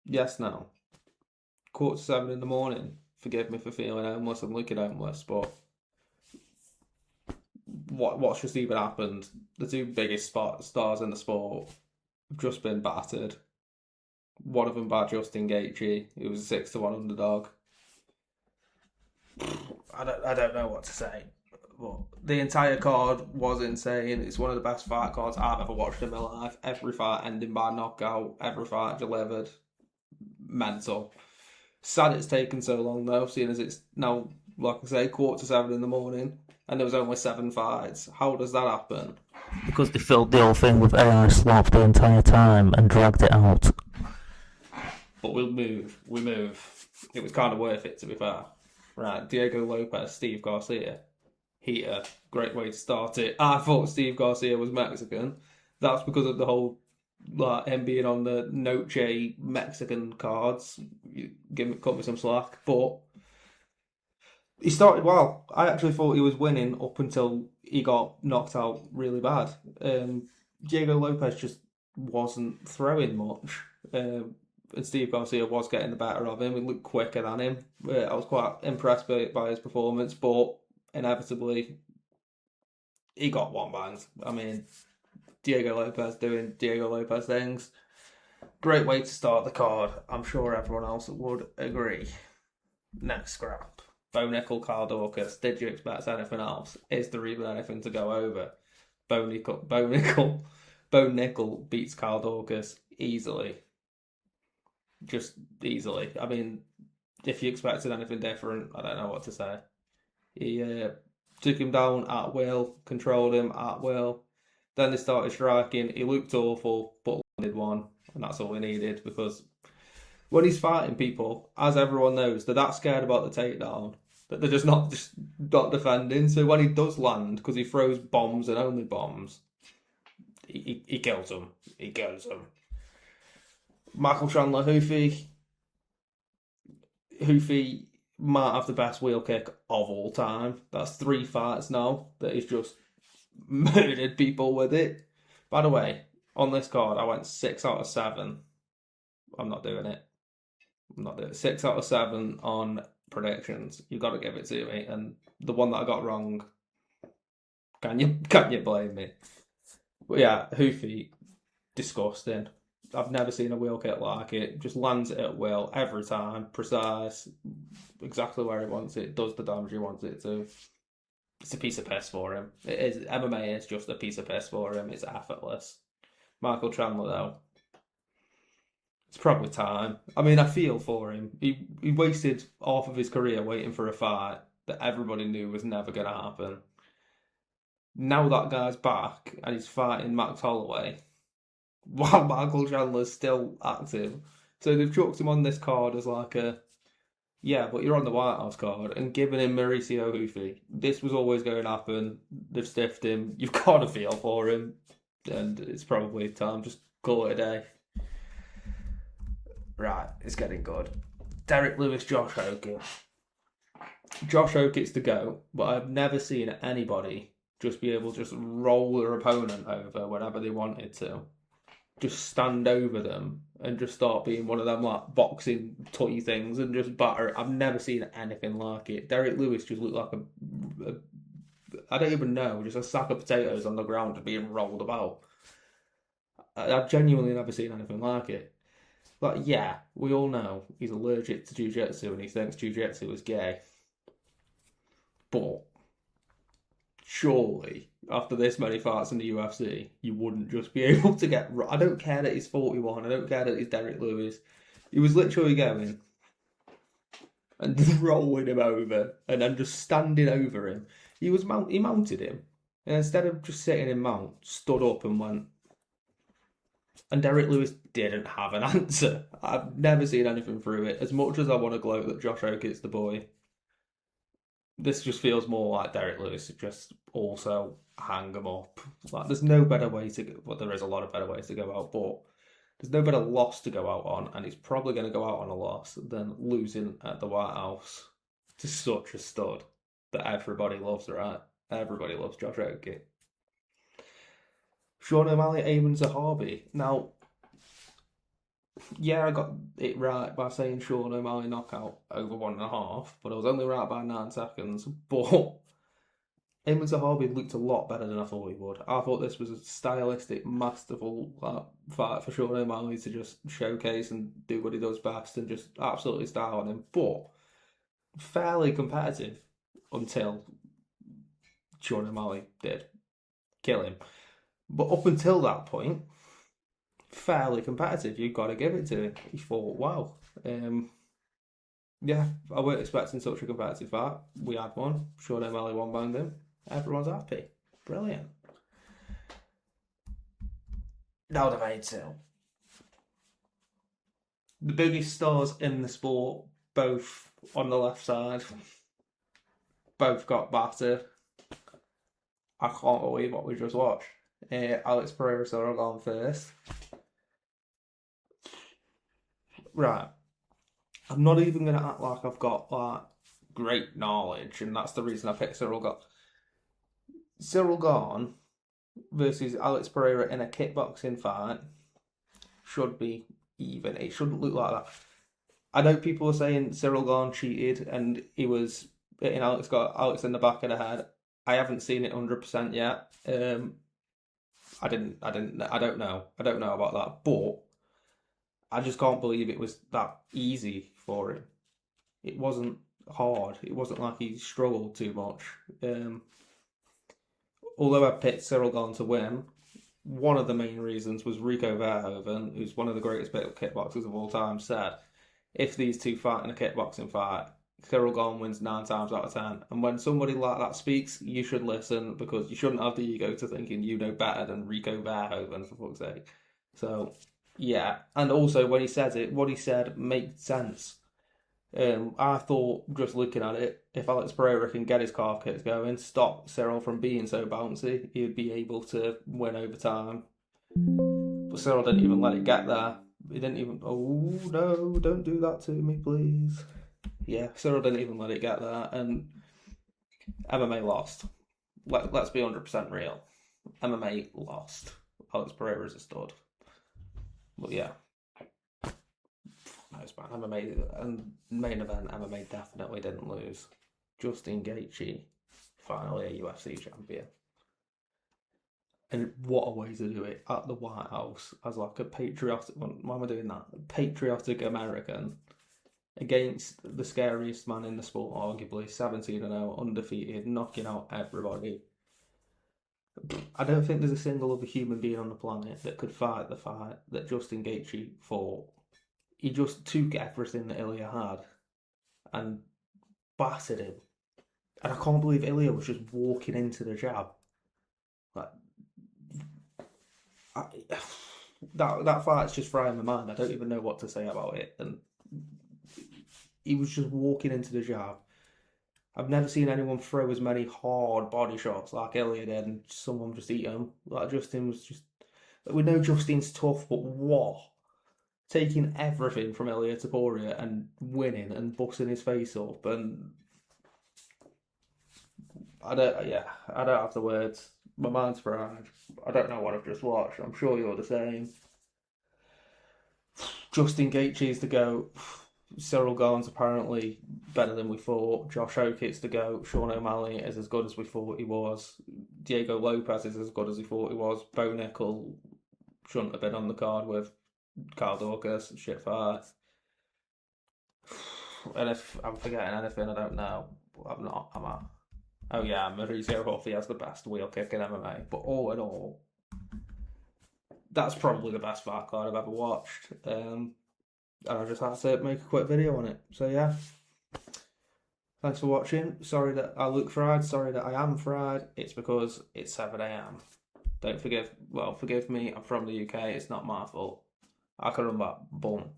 Yes, no. 7:15 in the morning. Forgive me for feeling homeless and looking homeless, but what's just even happened? The two biggest stars in the sport have just been battered. One of them by Justin Gaethje, who was a 6-1 underdog. I don't know what to say. But the entire card was insane. It's one of the best fight cards I've ever watched in my life. Every fight ending by knockout, every fight delivered. Mental. Sad it's taken so long though, seeing as it's now, like I say, 7:15 in the morning, and there was only 7 fights. How does that happen? Because they filled the whole thing with AI slop the entire time and dragged it out. But we'll move. We move. It was kind of worth it, to be fair. Right, Diego Lopez, Steve Garcia. Heater. Great way to start it. I thought Steve Garcia was Mexican. That's because of the whole, like, him being on the Noche Mexican cards. Cut me some slack. But he started well. I actually thought he was winning up until he got knocked out really bad. Diego Lopez just wasn't throwing much. And Steve Garcia was getting the better of him. He looked quicker than him. I was quite impressed by his performance, but inevitably he got one banged. I mean, Diego Lopez doing Diego Lopez things. Great way to start the card. I'm sure everyone else would agree. Next scrap. Bo Nickel, Carl Dorcas. Did you expect anything else? Is there even anything to go over? Bo Nickel beats Carl Dorcas easily. Just easily. I mean, if you expected anything different, I don't know what to say. He took him down at will, controlled him at will. Then they started striking. He looked awful, but landed one, and that's all he needed because when he's fighting people, as everyone knows, they're that scared about the takedown that they're just not defending. So when he does land, because he throws bombs and only bombs, he kills them. He kills them. Michael Chandler Hoofy. Hoofy might have the best wheel kick of all time. That's 3 fights now that he's just murdered people with it. By the way, on this card, I went 6 out of 7. I'm not doing it. I'm not doing it. 6 out of 7 on predictions. You've got to give it to me. And the one that I got wrong, can you blame me? But yeah, Hoofy, disgusting. I've never seen a wheel kick like it. Just lands it at will every time, precise, exactly where he wants it, does the damage he wants it to. It's a piece of piss for him. It is. MMA is just a piece of piss for him. It's effortless. Michael Chandler though, it's probably time. I mean, I feel for him. He wasted half of his career waiting for a fight that everybody knew was never going to happen. Now that guy's back and he's fighting Max Holloway while Michael Chandler's still active. So they've chucked him on this card as like a, yeah, but you're on the White House card and giving him Mauricio Hoofy. This was always going to happen. They've stiffed him. You've got to feel for him. And it's probably time. Just call it a day. Right, it's getting good. Derek Lewis, Josh Hoke. Josh Hoke's the go, but I've never seen anybody just be able to just roll their opponent over whenever they wanted to. Just stand over them and just start being one of them like boxing toy things and just batter. I've never seen anything like it. Derek Lewis just looked like a I don't even know, just a sack of potatoes on the ground being rolled about. I've genuinely never seen anything like it. Like, yeah, we all know he's allergic to jiu-jitsu and he thinks jiu-jitsu is gay. But surely, after this many fights in the UFC, you wouldn't just be able to get. I don't care that he's 41. I don't care that he's Derek Lewis. He was literally going and rolling him over and then just standing over him. He mounted him, and instead of just sitting in mount, stood up and went. And Derek Lewis didn't have an answer. I've never seen anything through it. As much as I want to gloat that Josh Oake's the boy, this just feels more like Derek Lewis. Just also hang him up. Like there's no better way to go. Well, there is a lot of better ways to go out, but there's no better loss to go out on, and he's probably going to go out on a loss than losing at the White House to such a stud that everybody loves. Right? Everybody loves Josh Oake. Sean O'Malley, Eamon Zahabi. Now, Yeah, I got it right by saying Sean O'Malley knockout over 1.5, but I was only right by 9 seconds. But him as a hobby looked a lot better than I thought he would. I thought this was a stylistic, masterful fight for Sean O'Malley to just showcase and do what he does best and just absolutely style on him. But fairly competitive until Sean O'Malley did kill him. But up until that point, fairly competitive. You've got to give it to him. He fought well. Yeah, I weren't expecting such a competitive fight. We had one. Sean O'Malley one-banged him. Everyone's happy. Brilliant. Now the main two. The biggest stars in the sport, both on the left side, both got battered. I can't believe what we just watched. Alex Pereira Cyril gone first. Right. I'm not even going to act like I've got like great knowledge, and that's the reason I picked Cyril Gone. Cyril Gone versus Alex Pereira in a kickboxing fight should be even. It shouldn't look like that. I know people are saying Cyril Gone cheated and he was hitting Alex, got Alex in the back of the head. I haven't seen it 100% yet. I don't know about that, but I just can't believe it was that easy for him. It wasn't hard. It wasn't like he struggled too much. Although I picked Cyril Gone to win, one of the main reasons was Rico Verhoeven, who's one of the greatest kickboxers of all time, said, if these two fight in a kickboxing fight, Cyril Gone wins 9 times out of 10. And when somebody like that speaks, you should listen, because you shouldn't have the ego to thinking you know better than Rico Verhoeven, for fuck's sake. So, yeah. And also, when he says it, what he said makes sense. I thought, just looking at it, if Alex Pereira can get his calf kicks going, stop Cyril from being so bouncy, he'd be able to win over time. But Cyril didn't even let it get there. He didn't even, oh no, don't do that to me, please. Yeah, Cyril didn't even let it get there, and MMA lost. Let's be 100% real. MMA lost. Alex Pereira's a stud. But yeah. Nice man. MMA and main event, MMA definitely didn't lose. Justin Gaethje, finally a UFC champion. And what a way to do it at the White House as like a patriotic. Why am I doing that? Patriotic American against the scariest man in the sport, arguably 17-0, undefeated, knocking out everybody. I don't think there's a single other human being on the planet that could fight the fight that Justin Gaethje fought. He just took everything that Ilya had and battered him. And I can't believe Ilya was just walking into the jab. Like, that fight's just frying my mind. I don't even know what to say about it. And he was just walking into the jab. I've never seen anyone throw as many hard body shots like Ilya did and someone just eat him. Like Justin was just... We know Justin's tough, but what? Taking everything from Ilya Taporia and winning and busting his face up, and I don't have the words. My mind's fried. I don't know what I've just watched. I'm sure you're the same. Justin Gaethje's the GOAT. Cyril Gane's apparently better than we thought. Josh Oakett's the GOAT. Sean O'Malley is as good as we thought he was. Diego Lopez is as good as he thought he was. Bo Nickel shouldn't have been on the card with Kyle Dawkins, shit fight. And if I'm forgetting anything, I don't know. I'm not, am I? Oh yeah, Mauricio Huffy has the best wheel kick in MMA. But all in all, that's probably the best fight card I've ever watched. And I just had to make a quick video on it. So yeah. Thanks for watching. Sorry that I look fried. Sorry that I am fried. It's because it's 7 AM. Forgive me. I'm from the UK. It's not my fault. I can run that. Boom.